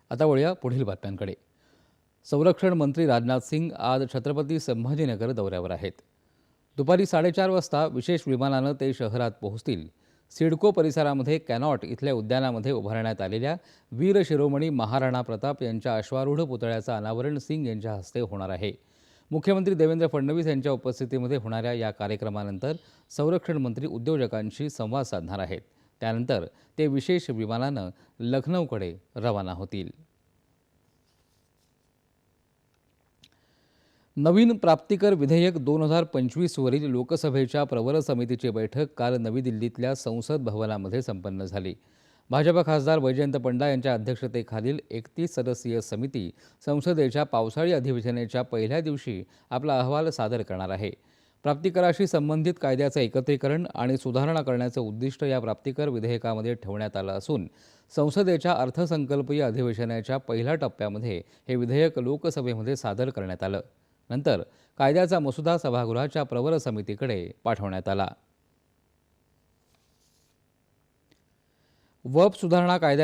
आता वळूया पुढील बातम्यांकडे. संरक्षण मंत्री राजनाथ सिंग आज छत्रपती संभाजीनगर दौऱ्यावर आहेत. दुपारी 4:30 वाजता विशेष विमानानं ते शहरात पोहोचतील. सिडको परिसरामध्ये कॅनॉट इथल्या उद्यानामध्ये उभारण्यात आलेल्या वीर शिरोमणी महाराणा प्रताप यांच्या अश्वारूढ पुतळ्याचं अनावरण सिंग यांच्या हस्ते होणार आहे. मुख्यमंत्री देवेंद्र फडणवीस यांच्या उपस्थितीमध्ये होणाऱ्या या कार्यक्रमानंतर संरक्षण मंत्री उद्योजकांशी संवाद साधणार आहेत. त्यानंतर ते विशेष विमानानं लखनौकडे रवाना होतील. नवीन प्राप्तिकर विधेयक 2025 वरील लोकसभेच्या प्रवर समितीची बैठक काल नवी दिल्लीतल्या संसद भवनामध्ये संपन्न झाली. भाजप खासदार वैजयंत पंडा यांच्या अध्यक्षतेखालील 31 सदस्यीय समिती संसदेच्या पावसाळी अधिवेशनाच्या पहिल्या दिवशी आपला अहवाल सादर करणार आहे. प्राप्तिकराशी संबंधित कायद्याचं एकत्रीकरण आणि सुधारणा करण्याचं उद्दिष्ट या प्राप्तिकर विधेयकामध्ये ठेवण्यात आलं असून संसदेच्या अर्थसंकल्पीय अधिवेशनाच्या पहिल्या टप्प्यामध्ये हे विधेयक लोकसभेमध्ये सादर करण्यात आलं. नंतर कायद्याचा मसुदा सभागृहाच्या प्रवर समितीकडे पाठवण्यात आला. वक्फ सुधारणा कायद्या